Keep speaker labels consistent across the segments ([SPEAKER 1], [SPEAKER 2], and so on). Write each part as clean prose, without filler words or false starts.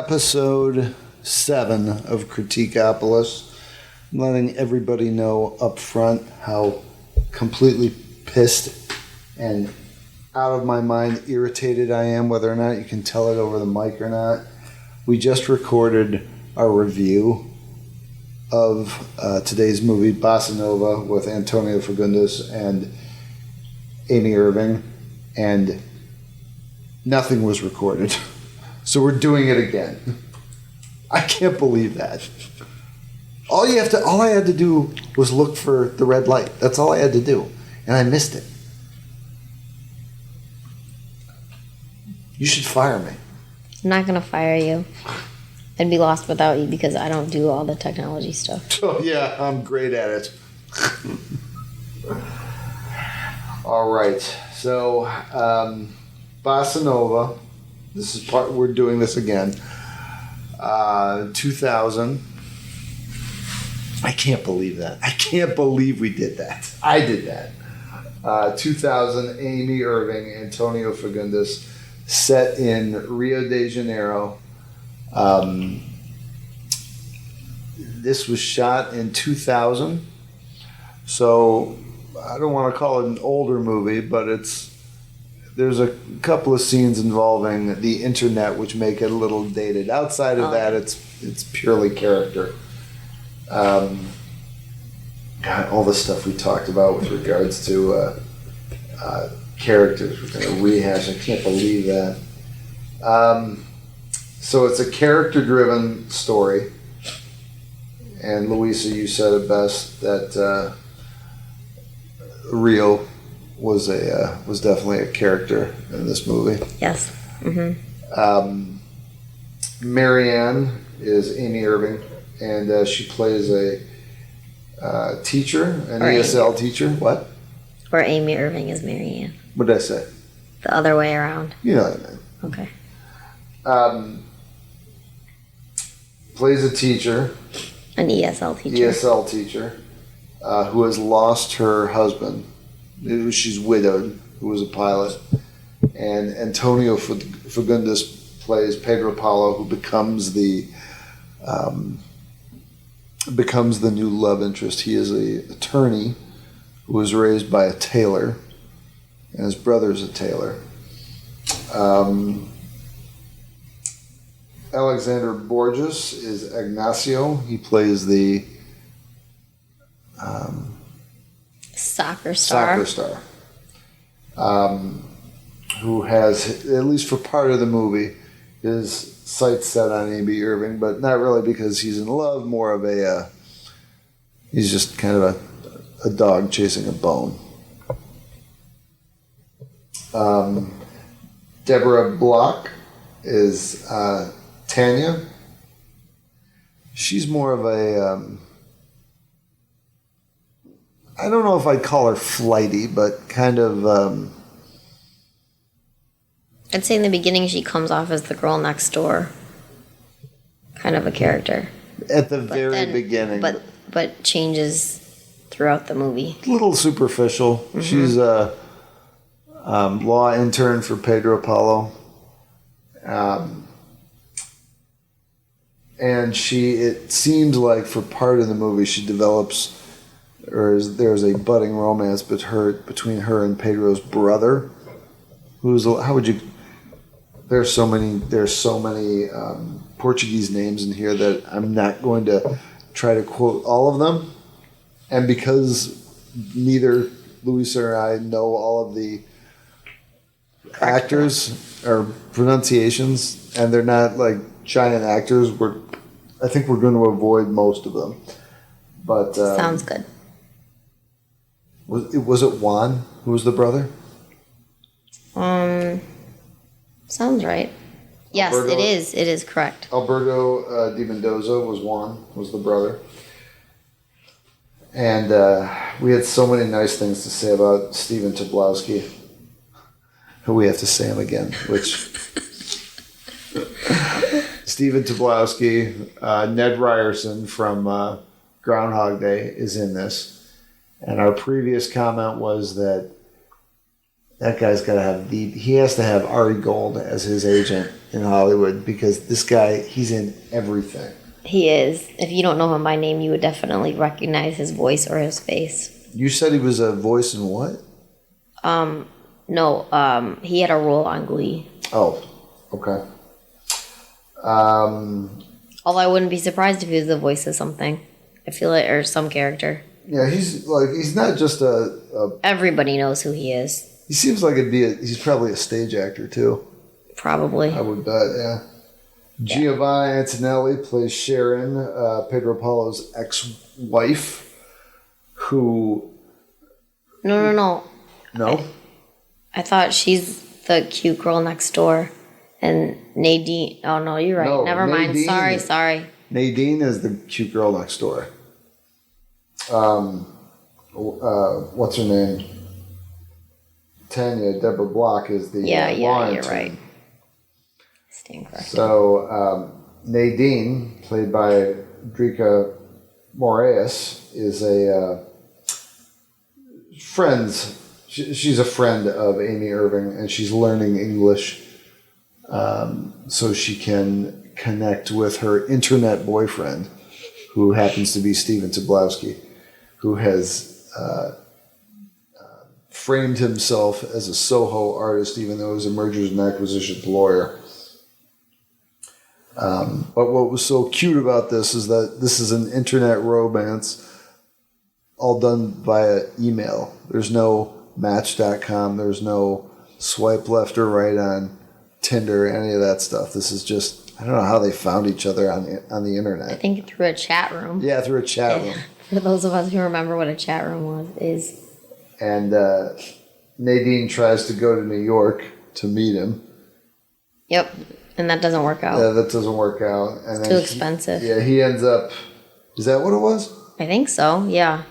[SPEAKER 1] episode 7 of Critique-Opolis. I'm letting everybody know up front how completely pissed and out of my mind irritated I am, whether or not you can tell it over the mic or not. We just recorded our review of today's movie, Bossa Nova, with Antonio Fagundes and Amy Irving, and nothing was recorded. So we're doing it again. I can't believe that. All I had to do was look for the red light. That's all I had to do. And I missed it. You should fire me.
[SPEAKER 2] I'm not going to fire you. I'd be lost without you because I don't do all the technology stuff.
[SPEAKER 1] Oh, yeah, I'm great at it. All right. So, Bossa Nova. This is we're doing this again. 2000. I can't believe that. I can't believe we did that. I did that. 2000, Amy Irving, Antonio Fagundes, set in Rio de Janeiro. This was shot in 2000. So I don't want to call it an older movie, but there's a couple of scenes involving the internet which make it a little dated. Outside of that, it's purely character. God, all the stuff we talked about with regards to characters, we're going to rehash. I can't believe that. So it's a character-driven story. And Louisa, you said it best that Rio was definitely a character in this movie.
[SPEAKER 2] Yes. Mm-hmm.
[SPEAKER 1] Marianne is Amy Irving, and she plays a teacher, an ESL teacher. What?
[SPEAKER 2] Or Amy Irving is Marianne.
[SPEAKER 1] What did I say?
[SPEAKER 2] The other way around.
[SPEAKER 1] You know what I mean.
[SPEAKER 2] Okay.
[SPEAKER 1] Plays a teacher.
[SPEAKER 2] An ESL teacher.
[SPEAKER 1] ESL teacher who has lost her husband. She's widowed, who was a pilot. And Antonio Fagundes plays Pedro Paulo, who becomes the new love interest. He is an attorney who was raised by a tailor, and his brother's a tailor. Alexander Borges is Ignacio. He plays the
[SPEAKER 2] soccer star.
[SPEAKER 1] Who has, at least for part of the movie, his sights set on Amy Irving, but not really because he's in love, more of he's just kind of a dog chasing a bone. Deborah Bloch is Tanya. She's more of I don't know if I'd call her flighty, but kind of...
[SPEAKER 2] I'd say in the beginning she comes off as the girl next door. Kind of a character.
[SPEAKER 1] At the very beginning.
[SPEAKER 2] But changes throughout the movie.
[SPEAKER 1] A little superficial. Mm-hmm. She's a law intern for Pedro Paulo. And it seems like for part of the movie she develops, or there's a budding romance between her and Pedro's brother, there's so many Portuguese names in here that I'm not going to try to quote all of them, and because neither Luisa or I know all of the actors or pronunciations, and they're not like giant actors, I think we're going to avoid most of them. But
[SPEAKER 2] sounds good.
[SPEAKER 1] Was it Juan who was the brother?
[SPEAKER 2] Sounds right. Yes, it is. It is correct.
[SPEAKER 1] Alberto de Mendoza was the brother. And we had so many nice things to say about Stephen Tobolowsky. We have to say him again, which... Stephen Tobolowsky, Ned Ryerson from Groundhog Day is in this. And our previous comment was that guy's got to have he has to have Ari Gold as his agent in Hollywood because this guy, he's in everything.
[SPEAKER 2] He is. If you don't know him by name, you would definitely recognize his voice or his face.
[SPEAKER 1] You said he was a voice in what?
[SPEAKER 2] No, he had a role on Glee.
[SPEAKER 1] Oh, okay.
[SPEAKER 2] Although I wouldn't be surprised if he was the voice of something. I feel it, or some character.
[SPEAKER 1] Yeah, he's not just a
[SPEAKER 2] Everybody knows who he is.
[SPEAKER 1] he seems like he's probably a stage actor too.
[SPEAKER 2] Probably.
[SPEAKER 1] I would bet, yeah. Giovanna Antonelli plays Sharon, Pedro Paulo's ex-wife, who...
[SPEAKER 2] No.
[SPEAKER 1] No?
[SPEAKER 2] I thought she's the cute girl next door. And Nadine... Oh, no, you're right.
[SPEAKER 1] No,
[SPEAKER 2] Never mind.
[SPEAKER 1] Nadine.
[SPEAKER 2] Sorry.
[SPEAKER 1] Nadine is the cute girl next door. What's her name? Tanya Deborah Block is the
[SPEAKER 2] Yeah,
[SPEAKER 1] law
[SPEAKER 2] you're
[SPEAKER 1] intern.
[SPEAKER 2] right. Stand corrected.
[SPEAKER 1] So Nadine, played by Drika Moraes, is a friends. She's a friend of Amy Irving, and she's learning English so she can connect with her internet boyfriend, who happens to be Steven Tobolowsky, who has framed himself as a Soho artist, even though he's a mergers and acquisitions lawyer. But what was so cute about this is that this is an internet romance all done via email. There's no Match.com. There's no swipe left or right on Tinder, any of that stuff. This is just, I don't know how they found each other on the internet.
[SPEAKER 2] I think through a chat room.
[SPEAKER 1] Yeah, through a chat room.
[SPEAKER 2] For those of us who remember what a chat room is.
[SPEAKER 1] And Nadine tries to go to New York to meet him.
[SPEAKER 2] Yep. And that doesn't work out.
[SPEAKER 1] Yeah, that doesn't work out. And
[SPEAKER 2] It's too expensive.
[SPEAKER 1] He ends up... Is that what it was?
[SPEAKER 2] I think so, yeah.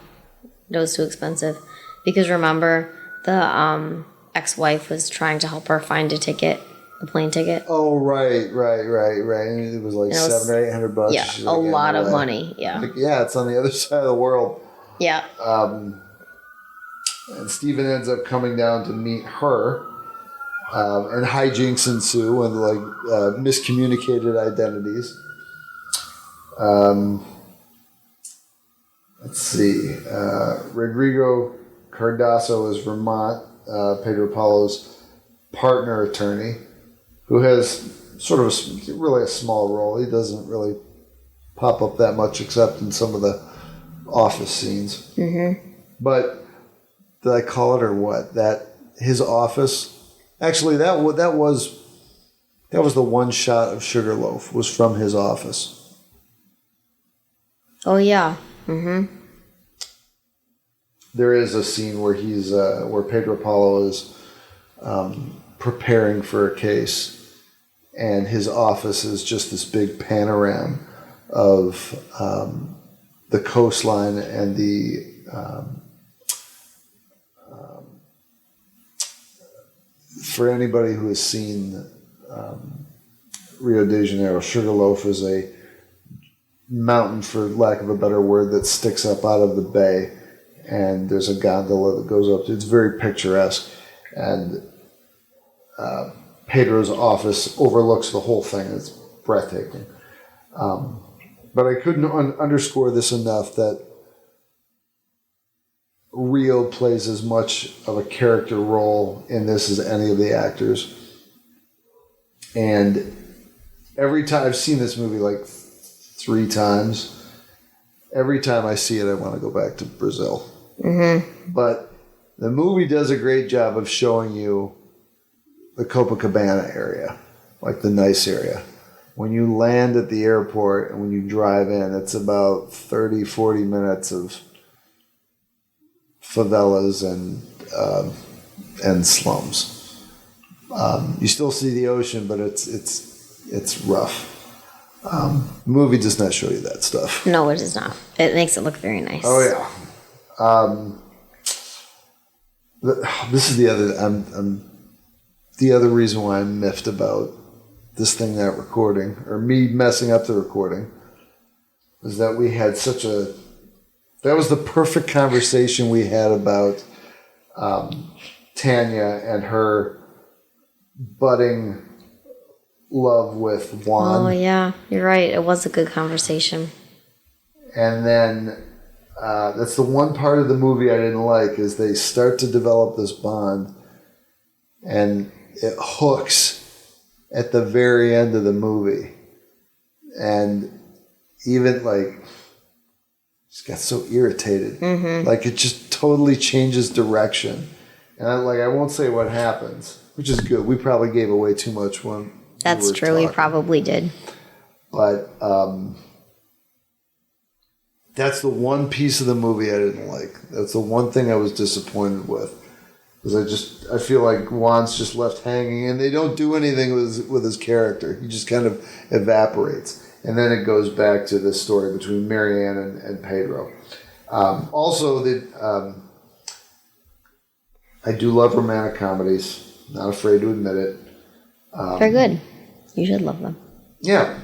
[SPEAKER 2] It was too expensive. Because remember, the ex-wife was trying to help her find a ticket, a plane ticket.
[SPEAKER 1] Oh, right. And it was like $700 or $800.
[SPEAKER 2] Yeah,
[SPEAKER 1] She's
[SPEAKER 2] a
[SPEAKER 1] like,
[SPEAKER 2] lot
[SPEAKER 1] no
[SPEAKER 2] of
[SPEAKER 1] way.
[SPEAKER 2] money, yeah.
[SPEAKER 1] Like, yeah, it's on the other side of the world.
[SPEAKER 2] Yeah.
[SPEAKER 1] And Steven ends up coming down to meet her. And hijinks ensue and miscommunicated identities. Let's see. Rodrigo Cardoso is Vermont, Pedro Paulo's partner attorney, who has sort of really a small role. He doesn't really pop up that much except in some of the office scenes. Mm-hmm. But did I call it or what? That his office... Actually, that was the one shot of Sugarloaf was from his office.
[SPEAKER 2] Oh, yeah. Mm-hmm.
[SPEAKER 1] There is a scene where where Pedro Paulo is preparing for a case, and his office is just this big panorama of the coastline and the for anybody who has seen Rio de Janeiro, Sugarloaf is a mountain, for lack of a better word, that sticks up out of the bay, and there's a gondola that goes up. It's very picturesque, and Pedro's office overlooks the whole thing. It's breathtaking. But I couldn't underscore this enough that Rio plays as much of a character role in this as any of the actors. And every time I've seen this movie like 3 times, every time I see it, I want to go back to Brazil. Mm-hmm. But the movie does a great job of showing you the Copacabana area, like the nice area. When you land at the airport and when you drive in, it's about 30, 40 minutes of favelas and slums. You still see the ocean, but it's rough. The movie does not show you that stuff.
[SPEAKER 2] No, it does not. It makes it look very nice.
[SPEAKER 1] Oh yeah. This is the other reason why I'm miffed about this thing not recording, or me messing up the recording, is that we had that was the perfect conversation we had about Tanya and her budding love with Juan.
[SPEAKER 2] Oh, yeah. You're right. It was a good conversation.
[SPEAKER 1] And then that's the one part of the movie I didn't like is they start to develop this bond and it hooks at the very end of the movie. And even like, just got so irritated.
[SPEAKER 2] Mm-hmm.
[SPEAKER 1] Like it just totally changes direction. And I won't say what happens, which is good. We probably gave away too much when
[SPEAKER 2] That's
[SPEAKER 1] we were
[SPEAKER 2] true.
[SPEAKER 1] talking.
[SPEAKER 2] We probably did.
[SPEAKER 1] But that's the one piece of the movie I didn't like. That's the one thing I was disappointed with. Because I feel like Juan's just left hanging and they don't do anything with his character. He just kind of evaporates. And then it goes back to this story between Marianne and Pedro. Also, I do love romantic comedies. Not afraid to admit it.
[SPEAKER 2] Very good. You should love them.
[SPEAKER 1] Yeah.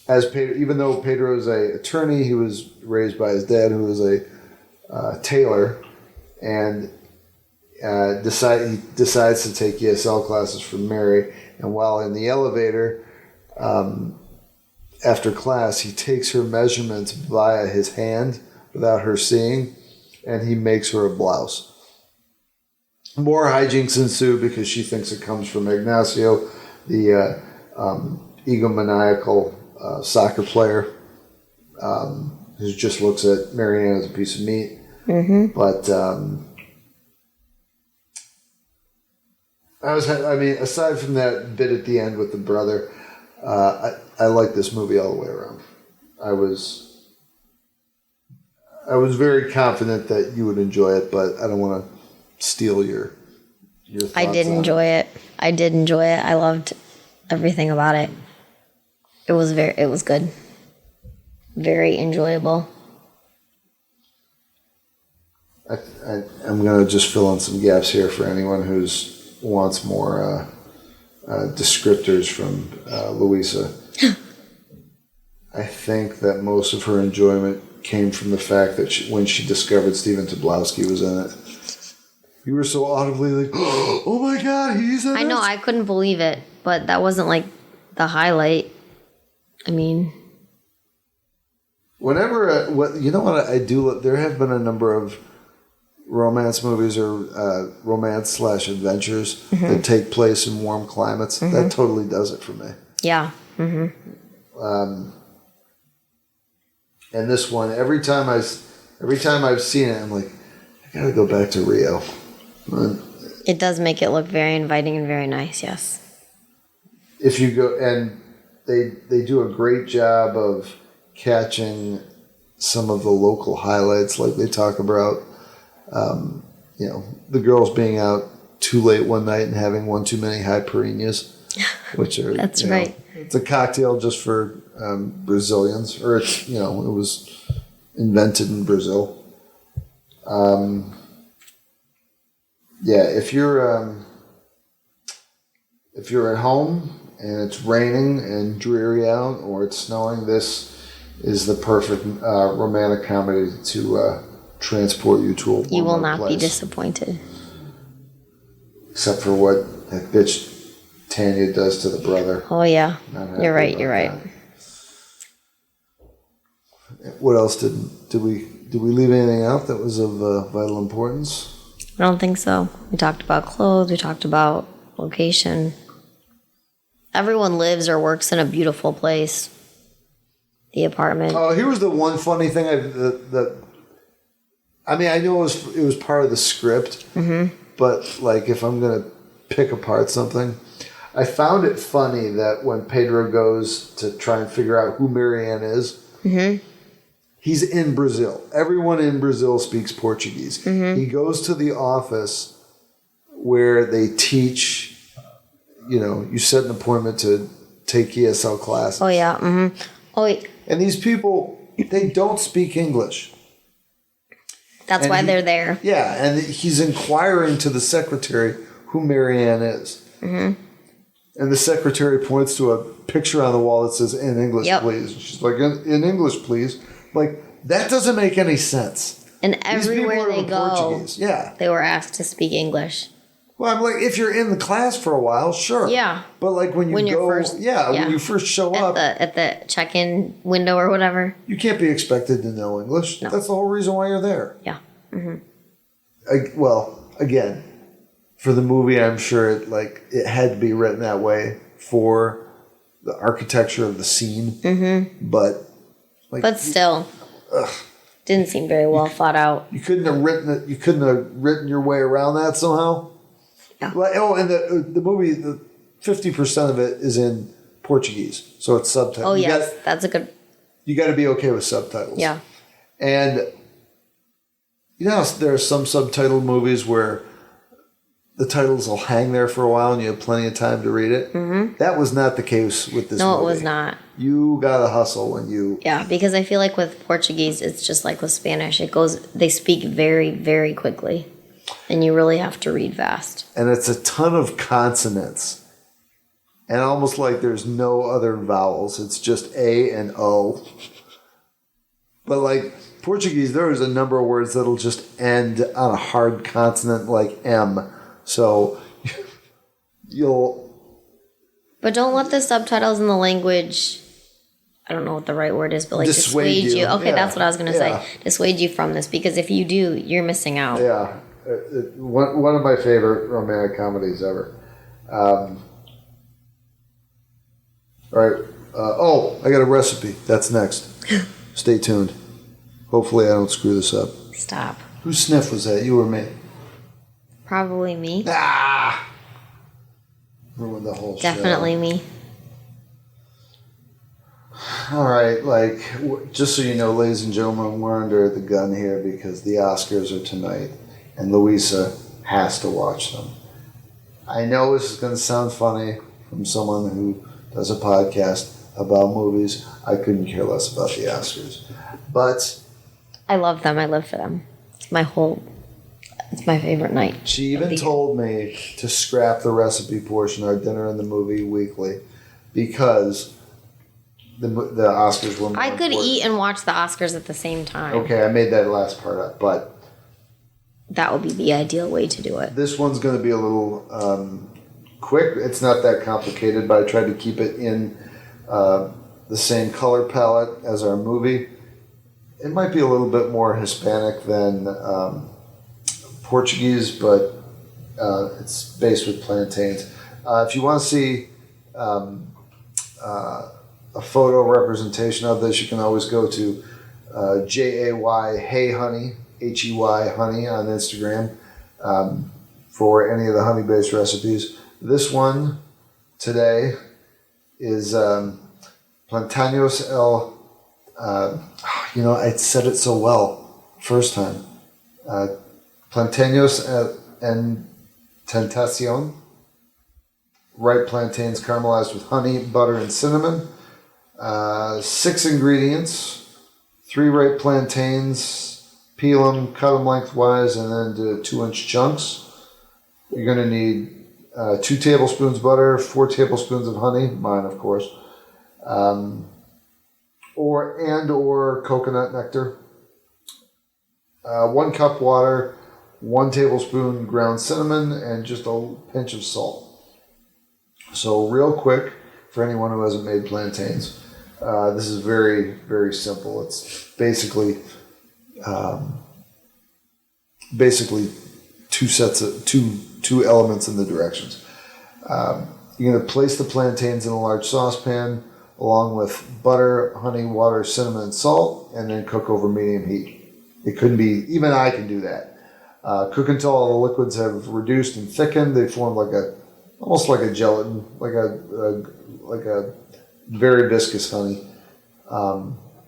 [SPEAKER 1] As Pedro, even though Pedro is an attorney, he was raised by his dad, who was a tailor, and he decides to take ESL classes from Mary. And while in the elevator, after class, he takes her measurements via his hand without her seeing, and he makes her a blouse. More hijinks ensue because she thinks it comes from Ignacio, the egomaniacal soccer player who just looks at Marianne as a piece of meat.
[SPEAKER 2] Mm-hmm.
[SPEAKER 1] But aside from that bit at the end with the brother, I like this movie all the way around. I was very confident that you would enjoy it, but I don't want to steal your thoughts.
[SPEAKER 2] I did enjoy it. I did enjoy it. I loved everything about it. It was good. Very enjoyable.
[SPEAKER 1] I'm going to just fill in some gaps here for anyone who wants more descriptors from Louisa. I think that most of her enjoyment came from the fact that when she discovered Stephen Tobolowsky was in it. You were so audibly like, oh my God, he's in it.
[SPEAKER 2] I know, I couldn't believe it, but that wasn't like the highlight. I mean,
[SPEAKER 1] whenever, you know what I do, there have been a number of romance movies or romance/adventures that take place in warm climates. That totally does it for me.
[SPEAKER 2] Yeah. Mm-hmm.
[SPEAKER 1] And this one, every time I've seen it, I'm like, I gotta go back to Rio.
[SPEAKER 2] It does make it look very inviting and very nice. Yes.
[SPEAKER 1] If you go, and they do a great job of catching some of the local highlights, like they talk about. The girls being out too late one night and having one too many caipirinhas, which are
[SPEAKER 2] That's right.
[SPEAKER 1] It's a cocktail just for Brazilians, or it was invented in Brazil. If you're at home and it's raining and dreary out, or it's snowing, this is the perfect romantic comedy to transport you to a warmer place.
[SPEAKER 2] You will not be disappointed.
[SPEAKER 1] Except for what that bitch Tanya does to the brother.
[SPEAKER 2] Oh yeah, you're right.
[SPEAKER 1] What else did we leave anything out that was of vital importance?
[SPEAKER 2] I don't think so. We talked about clothes. We talked about location. Everyone lives or works in a beautiful place. The apartment.
[SPEAKER 1] Oh, here was the one funny thing. I know it was part of the script, but like if I'm gonna pick apart something, I found it funny that when Pedro goes to try and figure out who Marianne is, he's in Brazil. Everyone in Brazil speaks Portuguese. He goes to the office where they teach. You set an appointment to take ESL classes.
[SPEAKER 2] Oh yeah. Mm-hmm. Oh.
[SPEAKER 1] And these people, they don't speak English.
[SPEAKER 2] That's why they're there.
[SPEAKER 1] Yeah, and he's inquiring to the secretary who Marianne is. And the secretary points to a picture on the wall that says, "In English, please." And she's like, "In English, please." Like, that doesn't make any sense.
[SPEAKER 2] And everywhere they go,
[SPEAKER 1] Portuguese. Yeah.
[SPEAKER 2] they were asked to speak English.
[SPEAKER 1] Well, I'm like, if you're in the class for a while, sure.
[SPEAKER 2] Yeah.
[SPEAKER 1] But like when you go, when you first show up.
[SPEAKER 2] At the check-in window or whatever.
[SPEAKER 1] You can't be expected to know English.
[SPEAKER 2] No.
[SPEAKER 1] That's the whole reason why you're there.
[SPEAKER 2] Yeah. Mm-hmm.
[SPEAKER 1] Well, again, for the movie, I'm sure it had to be written that way for the architecture of the scene. Mm-hmm. But
[SPEAKER 2] still, didn't seem very well thought out.
[SPEAKER 1] You couldn't have written it. You couldn't have written your way around that somehow.
[SPEAKER 2] Yeah.
[SPEAKER 1] And the movie, 50% of it is in Portuguese, so it's subtitled.
[SPEAKER 2] Oh yes, that's a good.
[SPEAKER 1] You got to be okay with subtitles.
[SPEAKER 2] Yeah.
[SPEAKER 1] And there are some subtitled movies where the titles will hang there for a while and you have plenty of time to read it. Mm-hmm. That was not the case with this movie.
[SPEAKER 2] No, it was not.
[SPEAKER 1] You got to hustle when you...
[SPEAKER 2] Yeah, because I feel like with Portuguese, it's just like with Spanish. They speak very, very quickly. And you really have to read fast.
[SPEAKER 1] And it's a ton of consonants. And almost like there's no other vowels. It's just A and O. But like Portuguese, there is a number of words that'll just end on a hard consonant like M. So you'll...
[SPEAKER 2] But don't let the subtitles in the language, I don't know what the right word is, but like dissuade you. Okay,
[SPEAKER 1] yeah.
[SPEAKER 2] That's what I was going to say. Dissuade you from this, because if you do, you're missing out.
[SPEAKER 1] Yeah. One of my favorite romantic comedies ever. All right. I got a recipe. That's next. Stay tuned. Hopefully I don't screw this up.
[SPEAKER 2] Stop.
[SPEAKER 1] Whose sniff was that? You or me?
[SPEAKER 2] Probably me.
[SPEAKER 1] Ruined the whole
[SPEAKER 2] Definitely
[SPEAKER 1] show.
[SPEAKER 2] me.
[SPEAKER 1] All right, just so you know, ladies and gentlemen, we're under the gun here because the Oscars are tonight, and Louisa has to watch them. I know this is going to sound funny from someone who does a podcast about movies. I couldn't care less about the Oscars. But...
[SPEAKER 2] I love them. I live for them. It's my favorite night.
[SPEAKER 1] She even told me to scrap the recipe portion, our dinner and the movie weekly, because the Oscars were more
[SPEAKER 2] I could
[SPEAKER 1] important.
[SPEAKER 2] eat and watch the Oscars at the same time.
[SPEAKER 1] Okay, I made that last part up, but...
[SPEAKER 2] That would be the ideal way to do it.
[SPEAKER 1] This one's going to be a little quick. It's not that complicated, but I tried to keep it in the same color palette as our movie. It might be a little bit more Hispanic than Portuguese, but it's based with plantains. If you want to see a photo representation of this, you can always go to JAY Hey Honey, HEY Honey on Instagram for any of the honey-based recipes. This one today is Plantanos I said it so well first time. Plantanos en Tentacion. Ripe plantains caramelized with honey, butter, and cinnamon. 6 ingredients. 3 ripe plantains. Peel them, cut them lengthwise, and then do 2-inch chunks. You're going to need 2 tablespoons butter, 4 tablespoons of honey, mine of course, or coconut nectar. 1 cup water, 1 tablespoon ground cinnamon, and just a pinch of salt. So real quick, for anyone who hasn't made plantains, this is very, very simple. It's basically two elements in the directions. You're going to place the plantains in a large saucepan along with butter, honey, water, cinnamon, and salt, and then cook over medium heat. It couldn't be, even I can do that. Cook until all the liquids have reduced and thickened. They form almost like a gelatin, like a very viscous honey.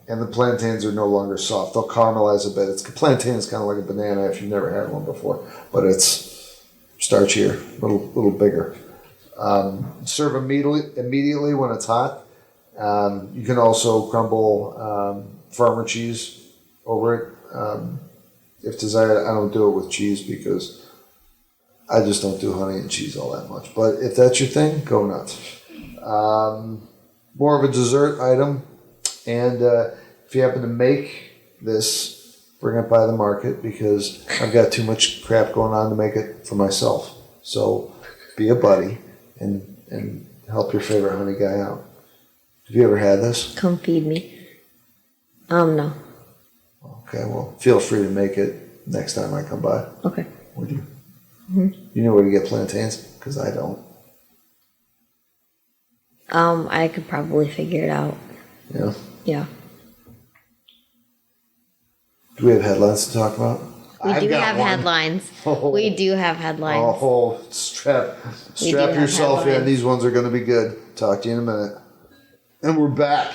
[SPEAKER 1] And the plantains are no longer soft. They'll caramelize a bit. Plantain is kind of like a banana if you've never had one before, but it's starchier, a little bigger. Serve immediately when it's hot. You can also crumble farmer cheese over it. If desired, I don't do it with cheese because I just don't do honey and cheese all that much. But if that's your thing, go nuts. More of a dessert item. And if you happen to make this, bring it by the market because I've got too much crap going on to make it for myself. So be a buddy and help your favorite honey guy out. Have you ever had this?
[SPEAKER 2] Come feed me. No.
[SPEAKER 1] Okay, well, feel free to make it next time I come by.
[SPEAKER 2] Okay.
[SPEAKER 1] Would you? Mm-hmm. You know where to get plantains? Because I don't.
[SPEAKER 2] I could probably figure it out.
[SPEAKER 1] Yeah?
[SPEAKER 2] Yeah.
[SPEAKER 1] Do we have headlines to talk about?
[SPEAKER 2] We do have headlines.
[SPEAKER 1] Oh.
[SPEAKER 2] We do have headlines.
[SPEAKER 1] Oh, strap yourself in.
[SPEAKER 2] headlines.
[SPEAKER 1] These ones are going to be good. Talk to you in a minute. And we're back.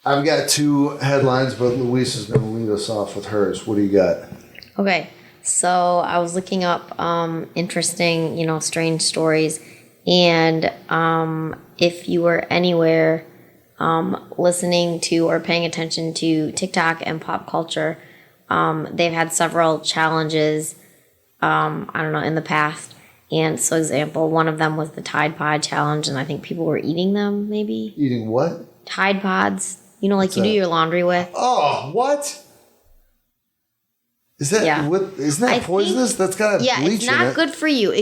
[SPEAKER 1] I've got 2 headlines, but Luis is going to lead us off with hers. What do you got?
[SPEAKER 2] Okay. So I was looking up interesting, strange stories. And if you were anywhere listening to or paying attention to TikTok and pop culture, they've had several challenges, in the past. And so, example, one of them was the Tide Pod challenge, and I think people were eating them, maybe.
[SPEAKER 1] Eating what?
[SPEAKER 2] Tide Pods. Like you do your laundry with.
[SPEAKER 1] Oh, what? Is that isn't that poisonous? That's got bleach in it.
[SPEAKER 2] Yeah, it's not good for you.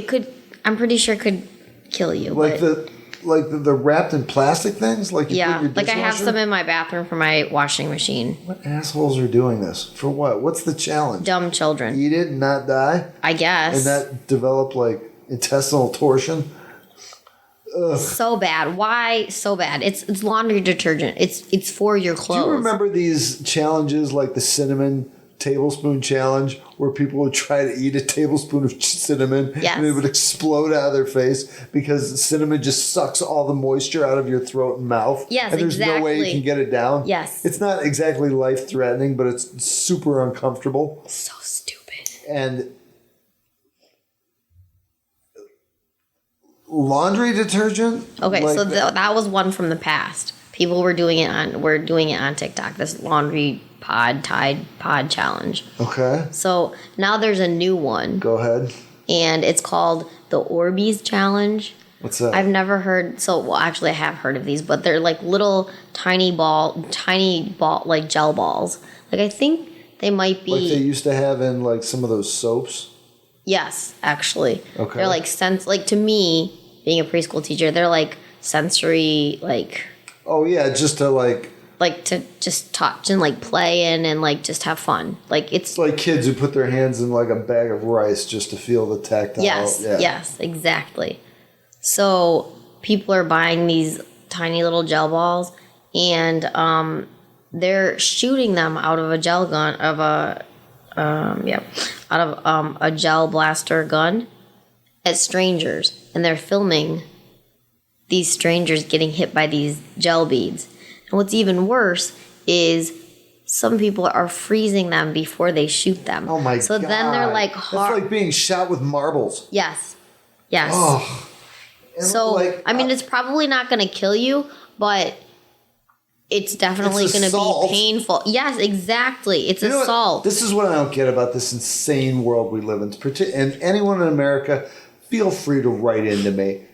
[SPEAKER 2] I'm pretty sure it could kill you.
[SPEAKER 1] Like the wrapped in plastic things? Like you put in your dishwasher?
[SPEAKER 2] I have some in my bathroom for my washing machine.
[SPEAKER 1] What assholes are doing this? For what? What's the challenge?
[SPEAKER 2] Dumb children.
[SPEAKER 1] Eat it and not die?
[SPEAKER 2] I guess.
[SPEAKER 1] And not develop intestinal torsion? Ugh.
[SPEAKER 2] So bad. Why so bad? It's laundry detergent. It's for your clothes.
[SPEAKER 1] Do you remember these challenges like the cinnamon tablespoon challenge where people would try to eat a tablespoon of cinnamon and it would explode out of their face because cinnamon just sucks all the moisture out of your throat and mouth?
[SPEAKER 2] Yes,
[SPEAKER 1] and there's no way you can get it down?
[SPEAKER 2] Yes.
[SPEAKER 1] It's not exactly life-threatening, but it's super uncomfortable.
[SPEAKER 2] So stupid.
[SPEAKER 1] And laundry detergent?
[SPEAKER 2] Okay, so that was one from the past. People were doing it on TikTok. This laundry Tide Pod challenge.
[SPEAKER 1] Okay.
[SPEAKER 2] So now there's a new one.
[SPEAKER 1] Go ahead.
[SPEAKER 2] And it's called the Orbeez challenge.
[SPEAKER 1] What's that?
[SPEAKER 2] I've never heard. Actually, I have heard of these, but they're like little tiny ball, like gel balls. I think they might be.
[SPEAKER 1] Like they used to have in some of those soaps.
[SPEAKER 2] Yes, actually.
[SPEAKER 1] Okay.
[SPEAKER 2] They're to me, being a preschool teacher, they're sensory,
[SPEAKER 1] Oh yeah, just to
[SPEAKER 2] to just touch and play in and just have fun. It's
[SPEAKER 1] like kids who put their hands in a bag of rice just to feel the tactile.
[SPEAKER 2] Yes, exactly. So people are buying these tiny little gel balls and they're shooting them out of a gel gun a gel blaster gun at strangers, and they're filming these strangers getting hit by these gel beads. And what's even worse is some people are freezing them before they shoot them.
[SPEAKER 1] Oh my God.
[SPEAKER 2] So then they're
[SPEAKER 1] That's like being shot with marbles.
[SPEAKER 2] Yes.
[SPEAKER 1] Oh.
[SPEAKER 2] So, it's probably not going to kill you, but it's definitely going to be painful. Yes, exactly. It's assault.
[SPEAKER 1] This is what I don't get about this insane world we live in. And anyone in America, feel free to write into me.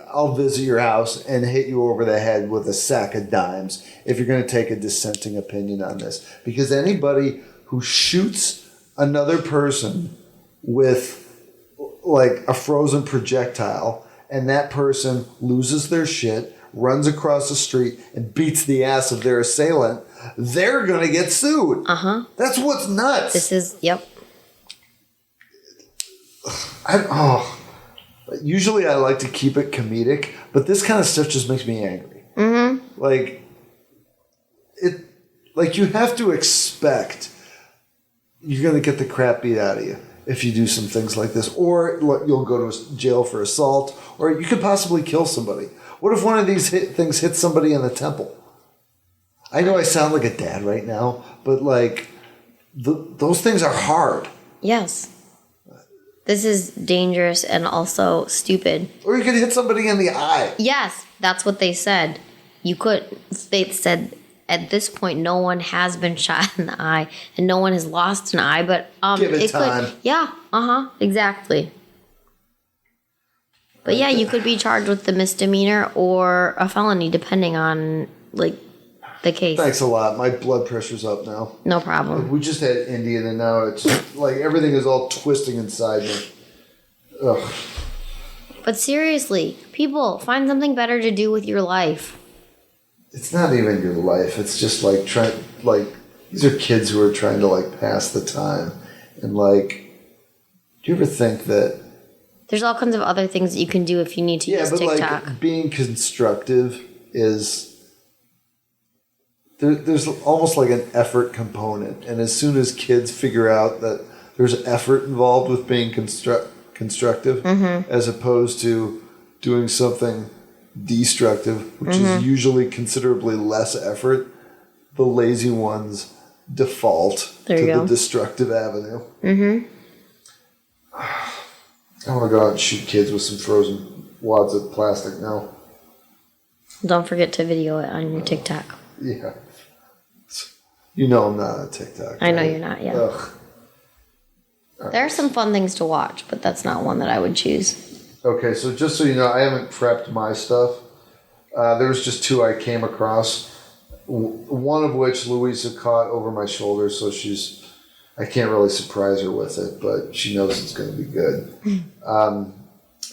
[SPEAKER 1] I'll visit your house and hit you over the head with a sack of dimes if you're going to take a dissenting opinion on this. Because anybody who shoots another person with a frozen projectile and that person loses their shit, runs across the street and beats the ass of their assailant, they're going to get sued.
[SPEAKER 2] Uh-huh.
[SPEAKER 1] That's what's nuts.
[SPEAKER 2] Yep.
[SPEAKER 1] Usually I like to keep it comedic, but this kind of stuff just makes me angry.
[SPEAKER 2] Mm-hmm.
[SPEAKER 1] You have to expect you're going to get the crap beat out of you if you do some things like this. Or you'll go to jail for assault, or you could possibly kill somebody. What if one of these things hits somebody in the temple? I know I sound like a dad right now, but those things are hard.
[SPEAKER 2] Yes. This is dangerous and also stupid.
[SPEAKER 1] Or you could hit somebody in the eye.
[SPEAKER 2] Yes, that's what they said. They said at this point no one has been shot in the eye and no one has lost an eye, but
[SPEAKER 1] give it time.
[SPEAKER 2] Exactly. But yeah, you could be charged with the misdemeanor or a felony depending on the case.
[SPEAKER 1] Thanks a lot. My blood pressure's up now.
[SPEAKER 2] No problem.
[SPEAKER 1] We just had Indian and now it's everything is all twisting inside me. Ugh.
[SPEAKER 2] But seriously, people, find something better to do with your life.
[SPEAKER 1] It's not even your life. It's just like these are kids who are trying to like pass the time. And like, do you ever think that
[SPEAKER 2] There's all kinds of other things that you can do if you need to use TikTok.
[SPEAKER 1] Like being constructive is there's almost like an effort component, and as soon as kids figure out that there's effort involved with being constructive, as opposed to doing something destructive, which is usually considerably less effort, the lazy ones default to the destructive avenue. I want to go out and shoot kids with some frozen wads of plastic now.
[SPEAKER 2] Don't forget to video it on your TikTok.
[SPEAKER 1] Yeah. You know I'm not on TikTok.
[SPEAKER 2] I know you're not, yeah.
[SPEAKER 1] Ugh.
[SPEAKER 2] There are some fun things to watch, but that's not one that I would choose.
[SPEAKER 1] Okay, so just so you know, I haven't prepped my stuff. There was just two I came across. One of which Louisa caught over my shoulder, so I can't really surprise her with it, but she knows it's going to be good.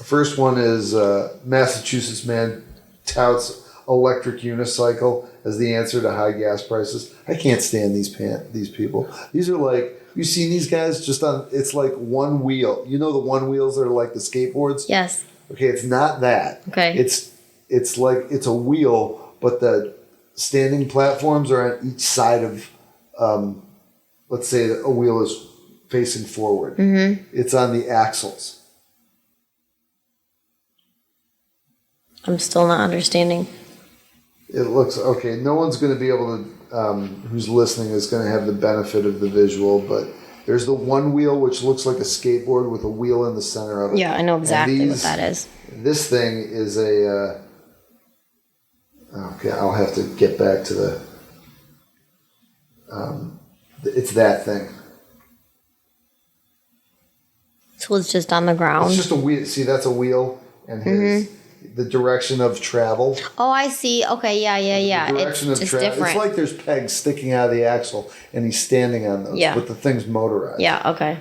[SPEAKER 1] First one is Massachusetts man touts electric unicycle as the answer to high gas prices. I can't stand these people. These are like, you've seen these guys just on, it's like one wheel. You know the one wheels that are like the skateboards?
[SPEAKER 2] Yes.
[SPEAKER 1] Okay, it's not that.
[SPEAKER 2] Okay.
[SPEAKER 1] It's like, it's a wheel, but the standing platforms are on each side of, let's say that a wheel is facing forward. It's on the axles.
[SPEAKER 2] I'm still not understanding.
[SPEAKER 1] It looks okay. No one's going to be able to, who's listening, is going to have the benefit of the visual, but there's the one wheel which looks like a skateboard with a wheel in the center of it.
[SPEAKER 2] Yeah, I know exactly what that is.
[SPEAKER 1] This thing is a, okay, I'll have to get back to the, it's that thing.
[SPEAKER 2] So it's just on the ground?
[SPEAKER 1] It's just a wheel. See, that's a wheel, and the direction of travel.
[SPEAKER 2] Oh, I see. Okay, yeah.
[SPEAKER 1] The direction
[SPEAKER 2] it's
[SPEAKER 1] of
[SPEAKER 2] just
[SPEAKER 1] travel.
[SPEAKER 2] different.
[SPEAKER 1] It's like there's pegs sticking out of the axle, and he's standing on those.
[SPEAKER 2] Yeah.
[SPEAKER 1] But the thing's motorized.
[SPEAKER 2] Yeah. Okay.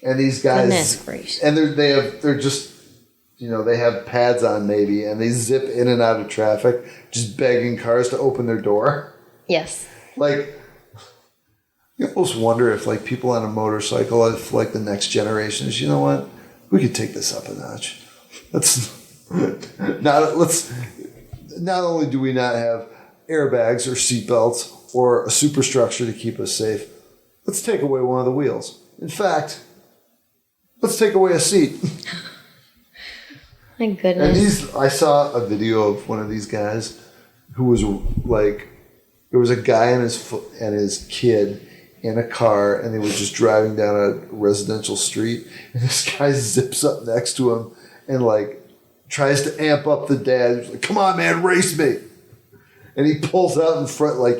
[SPEAKER 1] And these guys,
[SPEAKER 2] Goodness gracious.
[SPEAKER 1] and they're just, they have pads on maybe, and they zip in and out of traffic, just begging cars to open their door.
[SPEAKER 2] Yes.
[SPEAKER 1] Like, you almost wonder if like people on a motorcycle, if like the next generation is, you know what, we could take this up a notch. Not only do we not have airbags or seatbelts or a superstructure to keep us safe, let's take away one of the wheels. In fact, let's take away a seat.
[SPEAKER 2] My goodness.
[SPEAKER 1] And I saw a video of one of these guys who was like, there was a guy and his kid in a car, and they were just driving down a residential street, and this guy zips up next to him and like tries to amp up the dad. He's like, "Come on, man, race me!" And he pulls out in front, like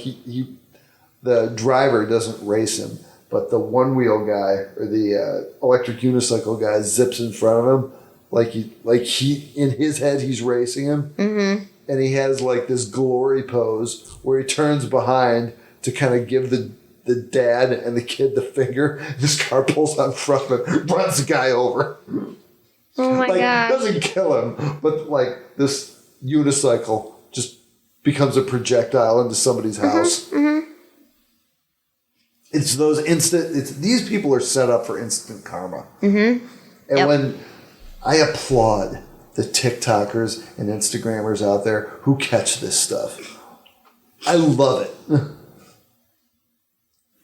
[SPEAKER 1] the driver doesn't race him, but the one wheel guy or the electric unicycle guy zips in front of him, like he in his head he's racing him, and he has like this glory pose where he turns behind to kind of give the dad and the kid the finger. This car pulls out in front of him, runs the guy over.
[SPEAKER 2] Oh my god!
[SPEAKER 1] Doesn't kill him, but like this unicycle just becomes a projectile into somebody's house. It's those instant. These people are set up for instant karma. And when I applaud the TikTokers and Instagrammers out there who catch this stuff, I love it.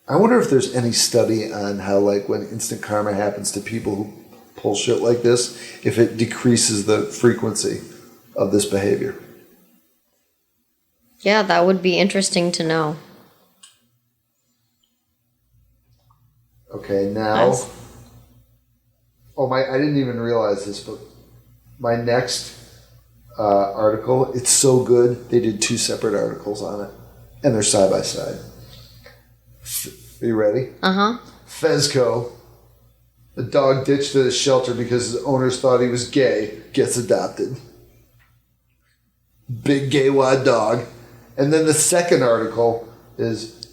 [SPEAKER 1] I wonder if there's any study on how, like, when instant karma happens to people who pull shit like this, if it decreases the frequency of this behavior.
[SPEAKER 2] Yeah, that would be interesting to know.
[SPEAKER 1] Okay, now...
[SPEAKER 2] Nice.
[SPEAKER 1] I didn't even realize this, but my next article, it's so good, they did 2 separate articles on it, and they're side by side. Are you ready? Fezco, a dog ditched at a shelter because his owners thought he was gay, gets adopted. Big gay wad dog. And then the second article is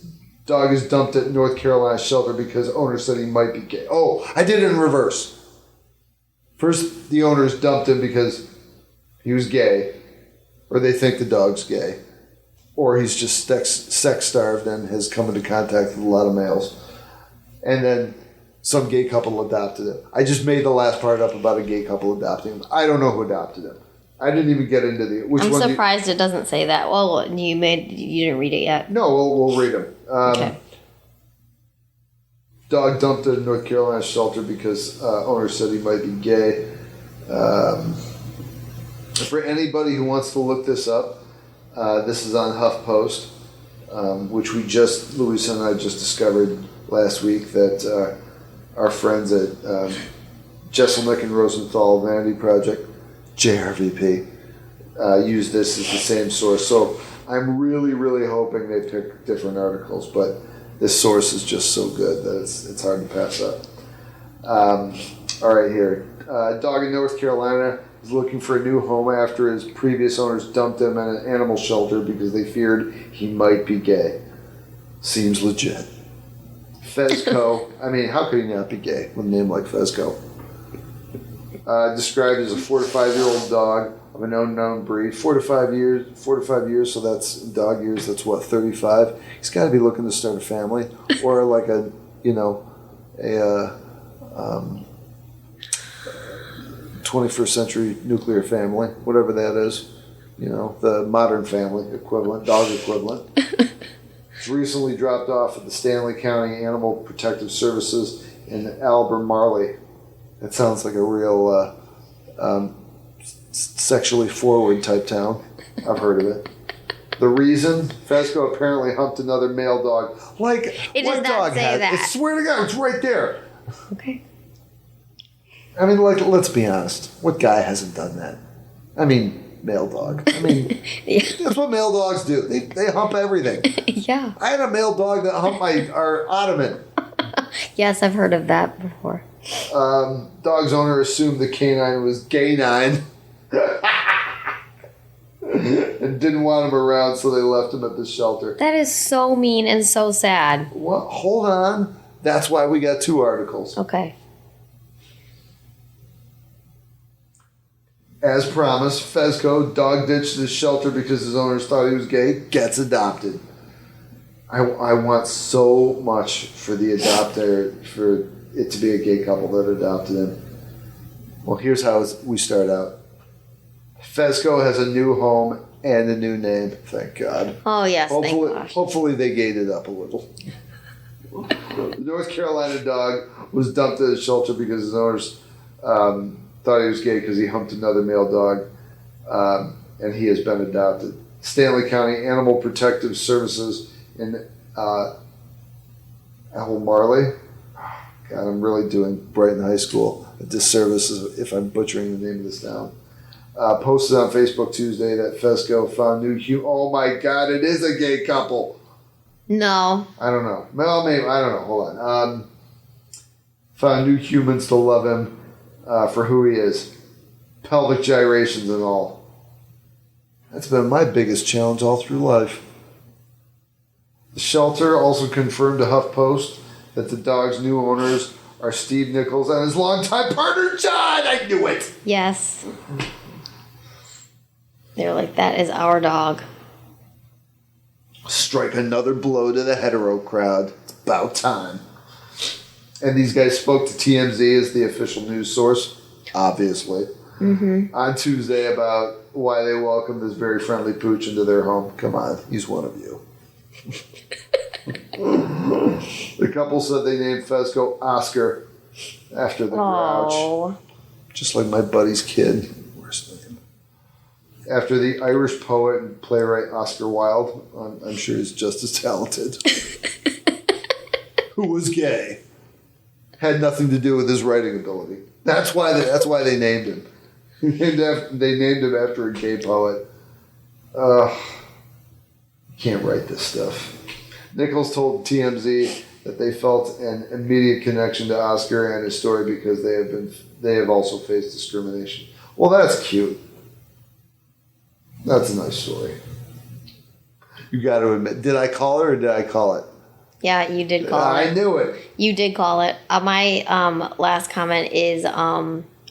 [SPEAKER 1] dog is dumped at North Carolina shelter because owner said he might be gay. Oh, I did it in reverse. First, the owners dumped him because he was gay, or they think the dog's gay, or he's just sex starved and has come into contact with a lot of males. And then some gay couple adopted him. I just made the last part up about a gay couple adopting him. I don't know who adopted him. I didn't even get into the which
[SPEAKER 2] I'm
[SPEAKER 1] one.
[SPEAKER 2] surprised it doesn't say that. Well, you didn't read it yet.
[SPEAKER 1] No, we'll read them.
[SPEAKER 2] Okay.
[SPEAKER 1] Dog dumped at a North Carolina shelter because owner said he might be gay. For anybody who wants to look this up, this is on HuffPost, which Louisa and I just discovered last week that our friends at Jesselnick and Rosenthal Vanity Project, JRVP, use this as the same source. So I'm really, really hoping they pick different articles, but this source is just so good that it's hard to pass up. All right, here. A dog in North Carolina is looking for a new home after his previous owners dumped him at an animal shelter because they feared he might be gay. Seems legit. Fezco, I mean, how could he not be gay with a name like Fezco? Described as a 4 to 5 year old dog of an unknown breed. 4 to 5 years, so that's dog years, that's what, 35? He's got to be looking to start a family or like a 21st century nuclear family, whatever that is. The modern family equivalent, dog equivalent. Was recently dropped off at the Stanley County Animal Protective Services in Albemarle. That sounds like a real sexually forward type town. I've heard of it. The reason? Fezco apparently humped another male dog. Like,
[SPEAKER 2] it
[SPEAKER 1] what
[SPEAKER 2] does not
[SPEAKER 1] dog
[SPEAKER 2] say
[SPEAKER 1] had?
[SPEAKER 2] that.
[SPEAKER 1] I swear to God, it's right there.
[SPEAKER 2] Okay.
[SPEAKER 1] I mean, like, let's be honest. What guy hasn't done that? I mean, male dog. I mean,
[SPEAKER 2] Yeah.
[SPEAKER 1] That's what male dogs do. They hump everything.
[SPEAKER 2] Yeah.
[SPEAKER 1] I had a male dog that humped our ottoman.
[SPEAKER 2] Yes, I've heard of that before.
[SPEAKER 1] Dog's owner assumed the canine was gay-9 and didn't want him around, so they left him at the shelter.
[SPEAKER 2] That is so mean and so sad.
[SPEAKER 1] What? Hold on. That's why we got 2 articles.
[SPEAKER 2] Okay.
[SPEAKER 1] As promised, Fezco, dog ditched his shelter because his owners thought he was gay, gets adopted. I want so much for the adopter, for it to be a gay couple that adopted him. Well, here's how we start out. Fezco has a new home and a new name, thank God.
[SPEAKER 2] Oh, yes, thank gosh.
[SPEAKER 1] Hopefully they gayed it up a little. The North Carolina dog was dumped at a shelter because his owners thought he was gay because he humped another male dog, and he has been adopted. Stanley County Animal Protective Services in Albemarle. God, I'm really doing Brighton High School a disservice if I'm butchering the name of this town. Posted on Facebook Tuesday that Fezco found new oh my God, it is a gay couple.
[SPEAKER 2] No.
[SPEAKER 1] I don't know. Well, maybe, I don't know. Hold on. Found new humans to love him for who he is. Pelvic gyrations and all. That's been my biggest challenge all through life. The shelter also confirmed to HuffPost that the dog's new owners are Steve Nichols and his longtime partner, John. I knew it.
[SPEAKER 2] Yes. They're like, that is our dog.
[SPEAKER 1] Strike another blow to the hetero crowd. It's about time. And these guys spoke to TMZ as the official news source, obviously, on Tuesday about why they welcomed this very friendly pooch into their home. Come on, he's one of you. The couple said they named Fezco Oscar after the Grouch. Just like my buddy's kid. Worst name. After the Irish poet and playwright Oscar Wilde. I'm sure he's just as talented. Who was gay. Had nothing to do with his writing ability. That's why they named him. They named him after a gay poet. Can't write this stuff. Nichols told TMZ that they felt an immediate connection to Oscar and his story because they have also faced discrimination. Well, that's cute. That's a nice story. You got to admit, did I call it or did I call it?
[SPEAKER 2] Yeah, you did call it.
[SPEAKER 1] I knew it.
[SPEAKER 2] You did call it. My last comment is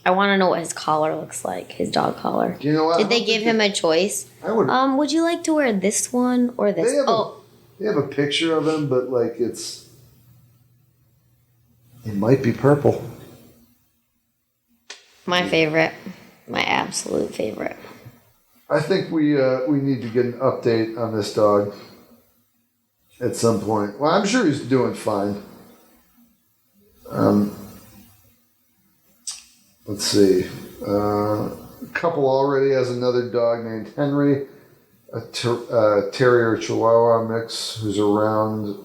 [SPEAKER 2] I want to know what his collar looks like, his dog collar.
[SPEAKER 1] You know what?
[SPEAKER 2] Did they give him a choice?
[SPEAKER 1] I would.
[SPEAKER 2] Would you like to wear this one or this?
[SPEAKER 1] They have a picture of him, but like it might be purple.
[SPEAKER 2] My favorite. My absolute favorite.
[SPEAKER 1] I think we need to get an update on this dog at some point. Well, I'm sure he's doing fine. Let's see. A couple already has another dog named Henry, a terrier Chihuahua mix who's around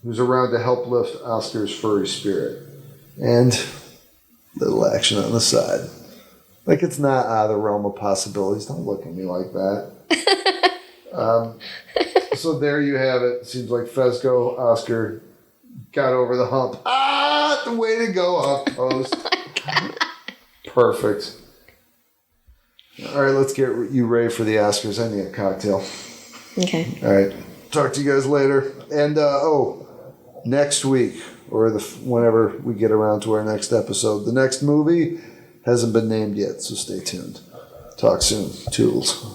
[SPEAKER 1] to help lift Oscar's furry spirit. And little action on the side. Like it's not out of the realm of possibilities. Don't look at me like that. So there you have it. Seems like Fesco, Oscar got over the hump. The way to go, Huff Post. Perfect. All right, let's get you ready for the Oscars. I need a cocktail.
[SPEAKER 2] Okay.
[SPEAKER 1] All right. Talk to you guys later. And, next week, or whenever we get around to our next episode, the next movie hasn't been named yet, so stay tuned. Talk soon. Toodles.